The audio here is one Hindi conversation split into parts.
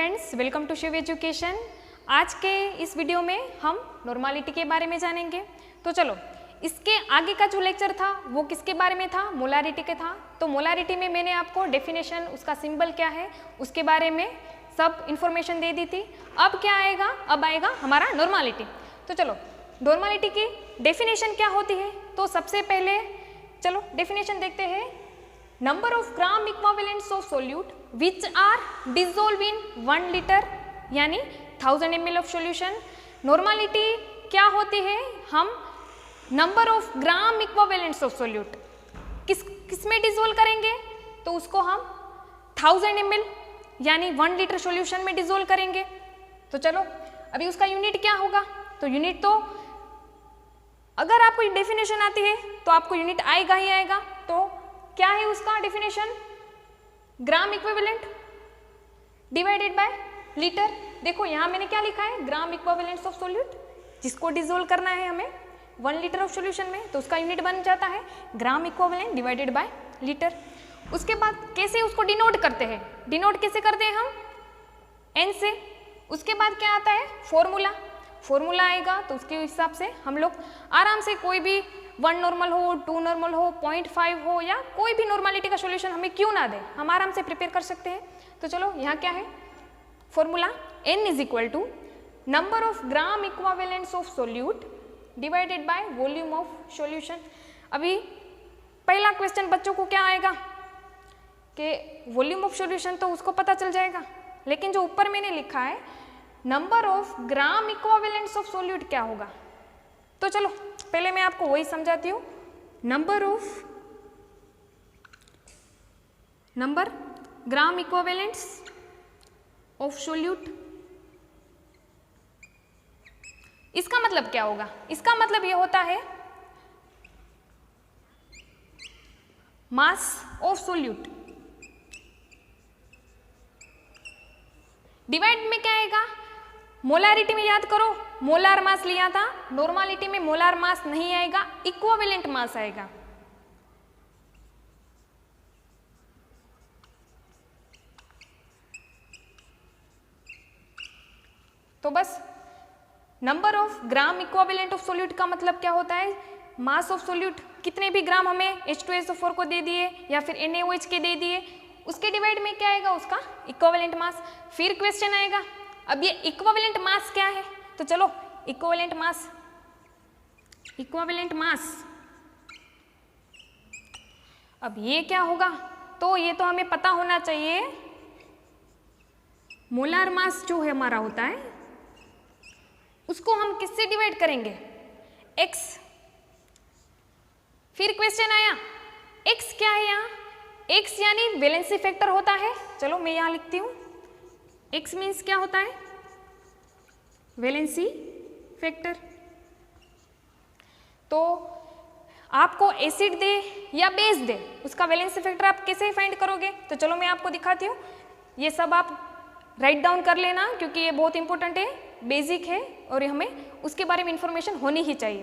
Friends, welcome to Shiv education. आज के इस वीडियो में हम नॉर्मलिटी के बारे में जानेंगे। तो चलो, इसके आगे का जो लेक्चर था वो किसके बारे में था? मोलारिटी के था। तो मोलारिटी में मैंने आपको डेफिनेशन, उसका सिंबल क्या है, उसके बारे में सब इंफॉर्मेशन दे दी थी। अब क्या आएगा? अब आएगा हमारा नॉर्मलिटी। तो चलो, नॉर्मलिटी की डेफिनेशन क्या होती है? तो सबसे पहले चलो डेफिनेशन देखते हैं। Number of gram equivalents of solute which are dissolve in 1 litre यानी 1000 ml ऑफ सॉल्यूशन। नॉर्मलिटी क्या होती है? हम number of gram equivalents of solute किस में डिसॉल्व करेंगे? तो उसको हम 1000 ml यानी 1 लीटर सॉल्यूशन में डिसॉल्व करेंगे। तो चलो, अभी उसका यूनिट क्या होगा? तो यूनिट तो अगर आपको डेफिनेशन आती है तो आपको यूनिट आएगा ही आएगा। तो क्या है उसका definition? Gram equivalent divided by litre. देखो यहाँ मैंने क्या लिखा है? ग्राम इक्विवेलेंट्स ऑफ सोल्यूट, जिसको डिसॉल्व करना है हमें 1 लीटर ऑफ सॉल्यूशन में, तो उसका यूनिट बन जाता है gram equivalent divided by litre. उसके बाद कैसे उसको डिनोट करते हैं? डिनोट कैसे करते हैं हम? एन से। उसके बाद क्या आता है? फॉर्मूला आएगा। तो उसके हिसाब से हम लोग आराम से कोई भी 1 नॉर्मल हो, 2 नॉर्मल हो, 0.5 हो या कोई भी नॉर्मलिटी का सॉल्यूशन हमें क्यों ना दे, हम आराम से प्रिपेयर कर सकते हैं। तो चलो, यहाँ क्या है formula? N is equal to number of gram equivalents of solute divided by volume of solution. अभी पहला क्वेश्चन बच्चों को क्या आएगा कि वॉल्यूम ऑफ सॉल्यूशन तो उसको पता चल जाएगा, लेकिन जो ऊपर मैंने लिखा है number of gram equivalents of solute क्या होगा? तो चलो पहले मैं आपको वही समझाती हूँ। Number gram equivalents of solute, इसका मतलब क्या होगा? इसका मतलब ये होता है मास ऑफ सोल्यूट डिवाइड में क्या आएगा? मोलारिटी में याद करो, मोलार मास लिया था। नॉर्मलिटी में मोलार मास नहीं आएगा, इक्विवेलेंट मास आएगा। तो बस number of gram equivalent of solute का मतलब क्या होता है? मास ऑफ सोल्यूट कितने भी ग्राम हमें H2SO4 को दे दिए या फिर NaOH के दे दिए, उसके डिवाइड में क्या आएगा? उसका इक्विवेलेंट मास। फिर क्वेश्चन आएगा, अब ये इक्विवेलेंट मास क्या है? तो चलो, इक्विवेलेंट मास अब ये क्या होगा? तो ये तो हमें पता होना चाहिए। मोलार मास जो है हमारा होता है, उसको हम किससे डिवाइड करेंगे? x। फिर क्वेश्चन आया, x क्या है यहाँ? x यानी वैलेंसी फैक्टर होता है। चलो मैं यहाँ लिखती हूँ, x मीन्स क्या होता है? Valency factor. तो आपको एसिड दे या बेस दे, उसका वैलेंसी फैक्टर आप कैसे फाइंड करोगे? तो चलो मैं आपको दिखाती हूँ। ये सब आप राइट डाउन कर लेना, क्योंकि ये बहुत इंपॉर्टेंट है, बेसिक है और ये हमें उसके बारे में इंफॉर्मेशन होनी ही चाहिए।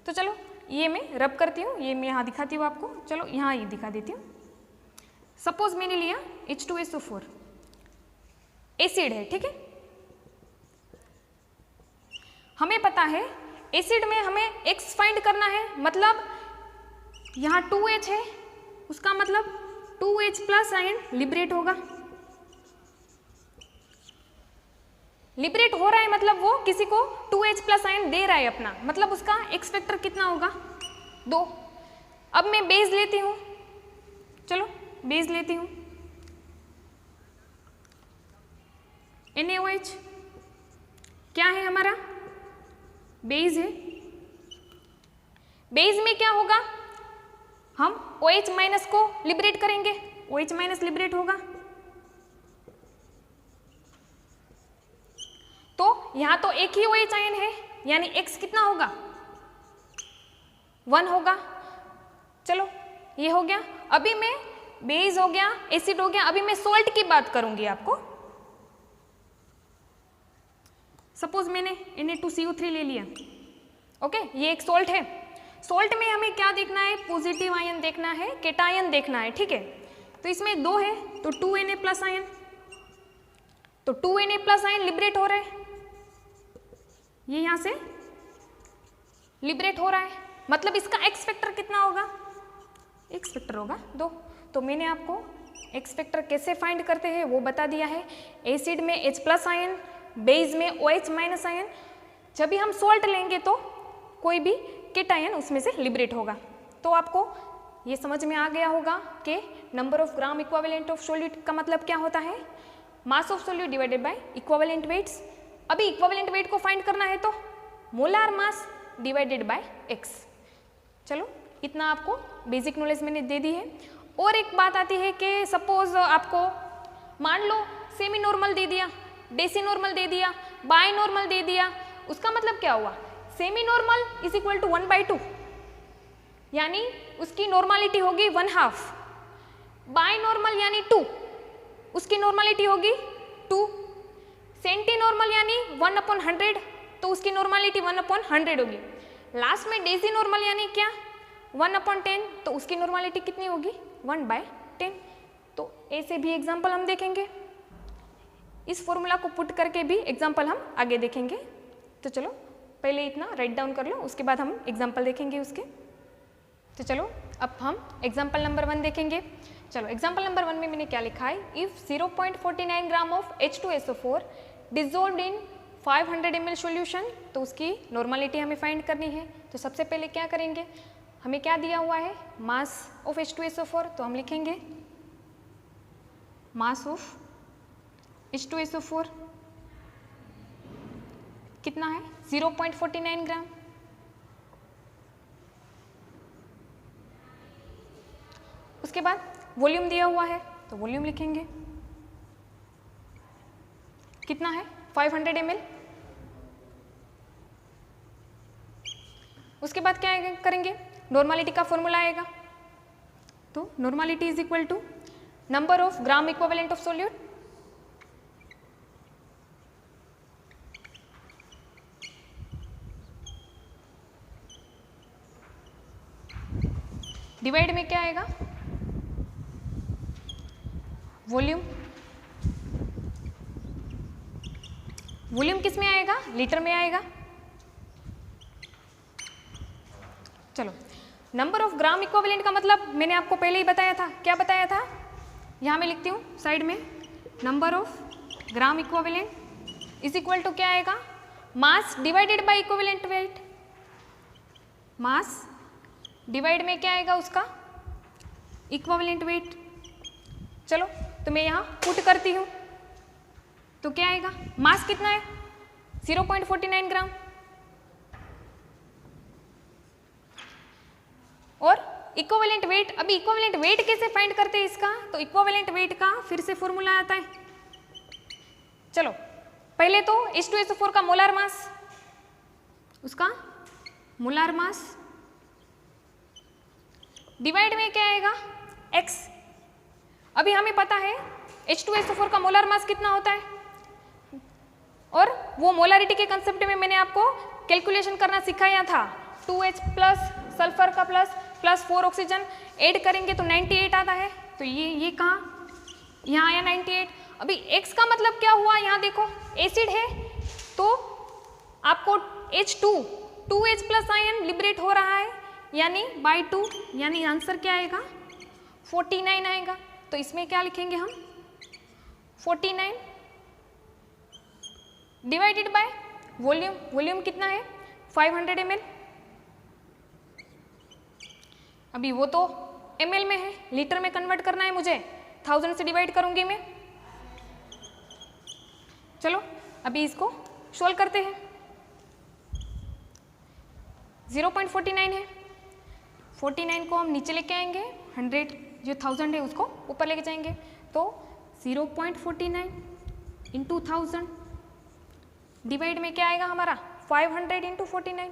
तो चलो, ये मैं रब करती हूँ, ये मैं यहाँ दिखाती हूँ आपको। चलो यहाँ ये दिखा देती हूँ। सपोज मैंने लिया H2SO4 एसिड है, ठीक है। हमें पता है एसिड में हमें X फाइंड करना है, मतलब यहाँ 2H है, उसका मतलब 2H प्लस आयन लिबरेट होगा। लिबरेट हो रहा है मतलब वो किसी को 2H प्लस आयन दे रहा है अपना, मतलब उसका X फैक्टर कितना होगा? 2। अब मैं बेस लेती हूँ, चलो बेस लेती हूँ, NaOH क्या है हमारा? बेस है। बेस में क्या होगा? हम OH माइनस को लिबरेट करेंगे, OH माइनस लिबरेट होगा। तो यहाँ तो एक ही OH आयन है, यानी X कितना होगा? 1 होगा। चलो ये हो गया। अभी मैं बेस हो गया, एसिड हो गया, अभी मैं सोल्ट की बात करूंगी आपको। सपोज मैंने Na2CO3 ले लिया, ओके, ये एक सोल्ट है। सोल्ट में हमें क्या देखना है? पॉजिटिव आयन देखना है, केटायन देखना है, ठीक है। तो इसमें 2 है तो 2Na प्लस आयन, तो 2Na+ आयन लिबरेट हो रहे हैं, ये यहां से लिबरेट हो रहा है, मतलब इसका एक्स फैक्टर कितना होगा, एक्स फैक्टर होगा 2। तो मैंने आपको एक्स फैक्टर कैसे फाइंड करते हैं वो बता दिया है। एसिड में H+ आयन, बेस में OH- आयन, जब भी हम सॉल्ट लेंगे तो कोई भी केटायन उसमें से लिबरेट होगा। तो आपको ये समझ में आ गया होगा कि number of gram equivalent of solute का मतलब क्या होता है, mass of solute divided by equivalent weights. अभी इक्विवेलेंट वेट को फाइंड करना है तो molar mass divided by x। चलो इतना आपको बेसिक नॉलेज मैंने दे दी है। और एक बात आती है कि सपोज आपको मान लो सेमी नॉर्मल दे दिया, डेसी नॉर्मल दे दिया, बाय नॉर्मल दे दिया, उसका मतलब क्या हुआ, semi normal is equal to 1/2, यानी उसकी नॉर्मलिटी होगी 1/2, बाय नॉर्मल यानी 2, उसकी नॉर्मलिटी होगी 2, सेंटी नॉर्मल यानी 1/100, तो उसकी नॉर्मलिटी 1/100 होगी। लास्ट में डेजी नॉर्मल यानी क्या, 1/10, तो उसकी नॉर्मलिटी कितनी होगी, 1/10। तो ऐसे भी एग्जाम्पल हम देखेंगे, इस फॉर्मूला को पुट करके भी एग्जाम्पल हम आगे देखेंगे। तो चलो पहले इतना राइट डाउन कर लो, उसके बाद हम एग्जाम्पल देखेंगे उसके। तो चलो अब हम एग्जाम्पल नंबर 1 देखेंगे। चलो एग्जाम्पल नंबर 1 में मैंने क्या लिखा है, if 0.49 gram of H2SO4 dissolved in 500 ml solution, तो उसकी नॉर्मलिटी हमें फाइंड करनी है। तो सबसे पहले क्या करेंगे, हमें क्या दिया हुआ है, मास ऑफ H2SO4, तो हम लिखेंगे मास ऑफ H2SO4 कितना है, 0.49 ग्राम। उसके बाद वॉल्यूम दिया हुआ है, तो वॉल्यूम लिखेंगे कितना है, 500 ml। उसके बाद क्या करेंगे, नॉर्मलिटी का फॉर्मूला आएगा, तो normality is equal to number of gram equivalent of solute divide में क्या आएगा, वॉल्यूम। वॉल्यूम किस में आएगा, लीटर में आएगा। चलो नंबर ऑफ ग्राम इक्विवेलेंट का मतलब मैंने आपको पहले ही बताया था, क्या बताया था, यहाँ मैं लिखती हूँ साइड में, number of gram equivalent is equal to क्या आएगा, mass divided by equivalent weight. Mass divide में क्या आएगा उसका, इक्विवेलेंट वेट। चलो तो मैं यहाँ पुट करती हूँ, तो क्या आएगा, मास कितना है, 0.49 ग्राम, और इक्विवेलेंट वेट। अभी इक्विवेलेंट वेट कैसे फाइंड करते हैं इसका, तो इक्विवेलेंट वेट का फिर से फॉर्मूला आता है। चलो पहले तो H2SO4 का मोलार मास, उसका मोलार मास डिवाइड में क्या आएगा, x। अभी हमें पता है H2SO4 का मोलार मास कितना होता है, और वो मोलारिटी के कंसेप्ट में मैंने आपको कैलकुलेशन करना सिखाया था, 2H प्लस सल्फर का प्लस 4 ऑक्सीजन ऐड करेंगे तो 98 आता है। तो ये कहाँ, यहाँ आया 98। अभी x का मतलब क्या हुआ, यहाँ देखो एसिड है तो आपको H2 2H plus ion liberate हो रहा है, यानी बाई 2, यानी आंसर क्या आएगा, 49 आएगा। तो इसमें क्या लिखेंगे हम, 49 डिवाइडेड बाय वॉल्यूम। वॉल्यूम कितना है, 500 ml। अभी वो तो ml में है, लीटर में कन्वर्ट करना है मुझे, 1000 से डिवाइड करूंगी मैं। चलो अभी इसको सोल्व करते हैं। 0.49 है, 49 को हम नीचे लेके आएंगे, 100 जो 1000 है उसको ऊपर लेके जाएंगे, तो 0.49 इंटू 1000 डिवाइड में क्या आएगा हमारा, 500 इंटू 49।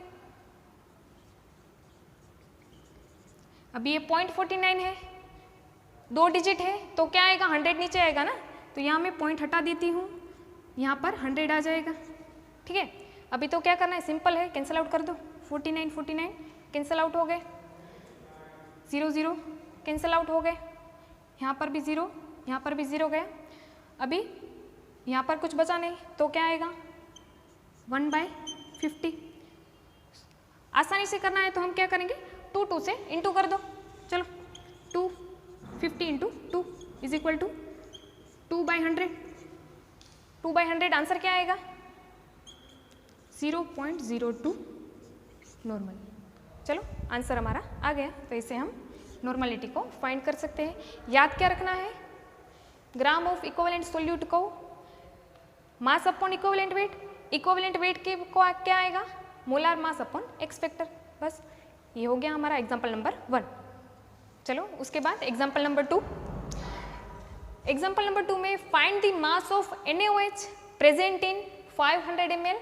अभी ये 0.49 है, 2 डिजिट है, तो क्या आएगा, 100 नीचे आएगा ना, तो यहाँ मैं पॉइंट हटा देती हूँ, यहाँ पर 100 आ जाएगा। ठीक है, अभी तो क्या करना है, सिंपल है, कैंसिल आउट कर दो, 49 कैंसिल आउट हो गए, 0 कैंसिल आउट हो गए, यहाँ पर भी 0, यहाँ पर भी 0 गया। अभी यहाँ पर कुछ बचा नहीं तो क्या आएगा 1/50। आसानी से करना है तो हम क्या करेंगे 2 से इंटू कर दो। चलो 250 into 2 is equal to 2/100। 2/100 answer क्या आएगा 0.02 नॉर्मल। चलो आंसर हमारा आ गया। तो इसे हम नॉर्मलिटी को फाइंड कर सकते हैं। याद क्या रखना है, ग्राम ऑफ इक्विवेलेंट सॉल्यूट को मास अपॉन इक्विवेलेंट वेट के को क्या आएगा molar mass upon x factor. बस ये हो गया हमारा एग्जाम्पल नंबर 1। चलो उसके बाद एग्जाम्पल नंबर 2। एग्जाम्पल नंबर 2 में find the mass of NaOH present in 500 ml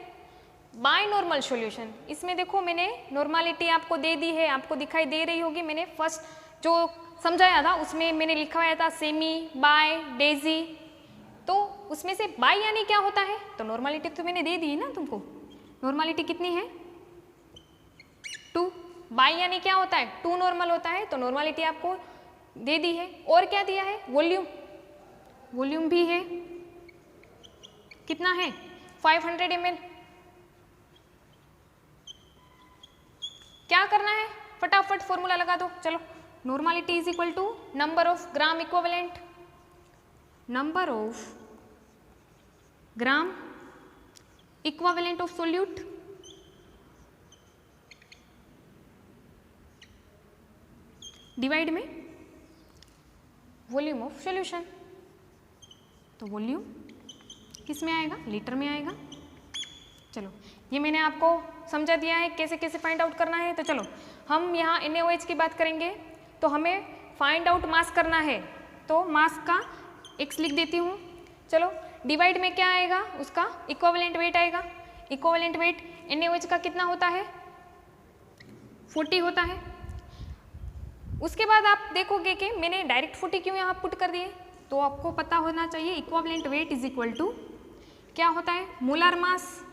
by normal solution. इसमें देखो मैंने नॉर्मलिटी आपको दे दी है, आपको दिखाई दे रही होगी। मैंने फर्स्ट जो समझाया था उसमें मैंने लिखा हुआ था सेमी, बाय, डेजी। तो उसमें से बाय यानी क्या होता है, तो नॉर्मलिटी तो मैंने दे दी है ना तुमको। नॉर्मलिटी कितनी है 2। बाय यानी क्या होता है 2 नॉर्मल होता है, तो नॉर्मलिटी आपको दे दी है। और क्या दिया है वॉल्यूम भी है। कितना है 500 ml। क्या करना है फटाफट फॉर्मूला लगा दो। चलो normality is equal to number of gram equivalent, number of gram equivalent of solute divide में वॉल्यूम ऑफ सॉल्यूशन। तो वॉल्यूम किस में आएगा लीटर में आएगा। चलो ये मैंने आपको समझा दिया है कैसे कैसे फाइंड आउट करना है। तो चलो हम यहाँ NaOH की बात करेंगे। तो हमें फाइंड आउट मास करना है, तो मास का x लिख देती हूँ। चलो डिवाइड में क्या आएगा उसका इक्विवेलेंट वेट आएगा। इक्विवेलेंट वेट NaOH का कितना होता है 40 होता है। उसके बाद आप देखोगे कि मैंने डायरेक्ट 40 क्यों यहाँ पुट कर दिए, तो आपको पता होना चाहिए equivalent weight is equal to क्या होता है मोलार मास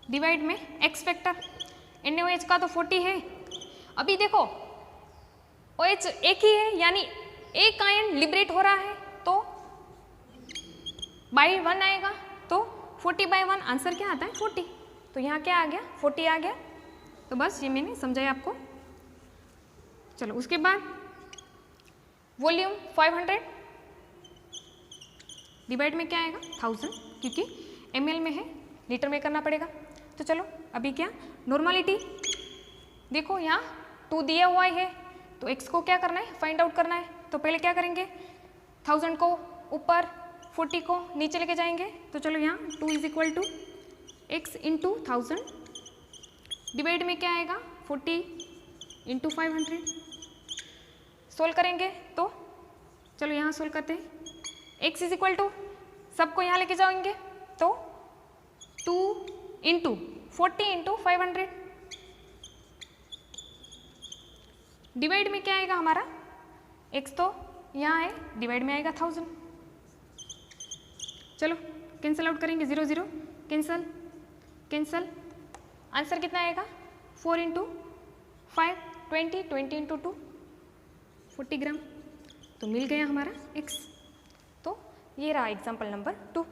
डिवाइड में एक्स फैक्टर। NaOH का तो 40 है। अभी देखो OH एक ही है यानी एक आयन लिबरेट हो रहा है, तो बाई 1 आएगा। तो 40/1 आंसर क्या आता है 40। तो यहाँ क्या आ गया 40 आ गया। तो बस ये मैंने समझाया आपको। चलो उसके बाद वॉल्यूम 500 डिवाइड में क्या आएगा 1000, क्योंकि ml में है लीटर में करना पड़ेगा। तो चलो अभी क्या नॉर्मलिटी देखो यहाँ 2 दिया हुआ है, तो x को क्या करना है फाइंड आउट करना है। तो पहले क्या करेंगे 1000 को ऊपर 40 को नीचे लेके जाएंगे। तो चलो यहाँ 2 is equal to x into 1000 divide में क्या आएगा 40 इंटू 500। सोल्व करेंगे तो चलो यहाँ सोल्व करते हैं। x इज इक्वल टू सबको यहाँ लेके जाएंगे, तो 2 इंटू 40 इंटू 500 डिवाइड में क्या आएगा हमारा x तो यहाँ है डिवाइड में आएगा 1000। चलो कैंसल आउट करेंगे 0 0 कैंसल। आंसर कितना आएगा 4 इंटू 5 20 इंटू 2 40 ग्राम। तो मिल गया हमारा x। तो ये रहा एग्जाम्पल नंबर 2।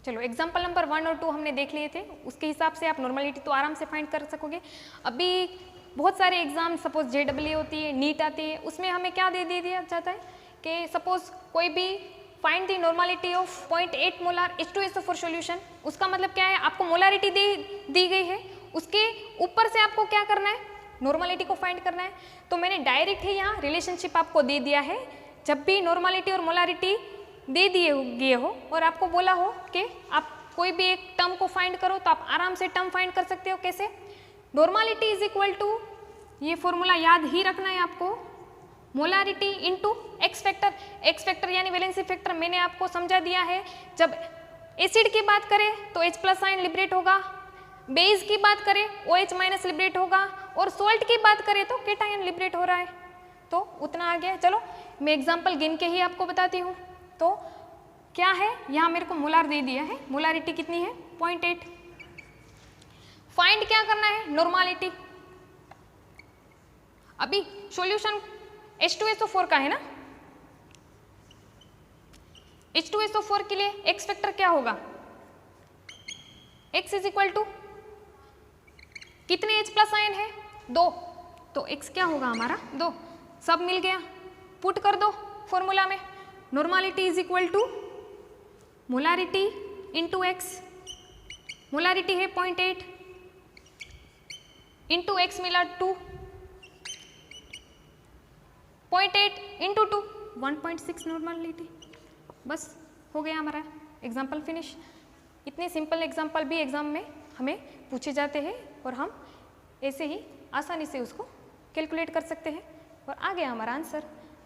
चलो एग्जाम्पल नंबर 1 और 2 हमने देख लिए थे, उसके हिसाब से आप नॉर्मलिटी तो आराम से फाइंड कर सकोगे। अभी बहुत सारे एग्जाम सपोज JEE होती है, नीट आती है, उसमें हमें क्या दे दिया जाता है कि सपोज कोई भी find the normality of 0.8 molar H2SO4 solution. उसका मतलब क्या है आपको मोलारिटी दी गई है, उसके ऊपर से आपको क्या करना है नॉर्मलिटी को फाइंड करना है। तो मैंने डायरेक्ट ही यहाँ रिलेशनशिप आपको दे दिया है। जब भी नॉर्मलिटी और मोलारिटी दे दिए गए हो और आपको बोला हो कि आप कोई भी एक टर्म को फाइंड करो, तो आप आराम से टर्म फाइंड कर सकते हो। कैसे नॉर्मलिटी इज इक्वल टू, ये फॉर्मूला याद ही रखना है आपको, molarity into x factor. X factor यानी वैलेंसी फैक्टर मैंने आपको समझा दिया है। जब एसिड की बात करें तो H+ आयन लिबरेट होगा, बेस की बात करें OH- लिबरेट होगा, और सोल्ट की बात करें तो केटायन लिबरेट हो रहा है। तो उतना आ गया। चलो मैं एग्जाम्पल गिन के ही आपको बताती हूँ। तो क्या है यहाँ मेरे को मोलार दे दिया है, मोलारिटी कितनी है 0.8। फाइंड क्या करना है नॉर्मलिटी। अभी सॉल्यूशन H2SO4 का है ना, H2SO4 के लिए एक्स फैक्टर क्या होगा? x इज इक्वल टू कितने H प्लस आयन है? 2, तो x क्या होगा हमारा? 2। सब मिल गया, पुट कर दो फॉर्मूला में। Normality is equal to molarity into x, molarity है 0.8 इंटू एक्स मिला 2, 0.8 इंटू 2 1.6 नॉर्मालिटी। बस हो गया हमारा एग्जाम्पल फिनिश। इतने सिंपल एग्जाम्पल भी एग्जाम में हमें पूछे जाते हैं और हम ऐसे ही आसानी से उसको कैलकुलेट कर सकते हैं और आ गया हमारा answer,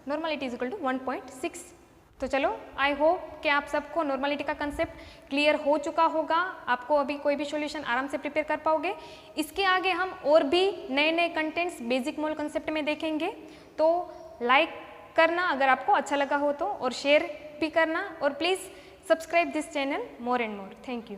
normality is equal to 1.6। तो चलो, आई होप कि आप सबको नॉर्मालिटी का कंसेप्ट क्लियर हो चुका होगा, आपको अभी कोई भी सॉल्यूशन आराम से प्रिपेयर कर पाओगे। इसके आगे हम और भी नए नए कंटेंट्स बेसिक मोल कंसेप्ट में देखेंगे, तो लाइक करना अगर आपको अच्छा लगा हो तो, और शेयर भी करना, और please subscribe this channel more and more. Thank you.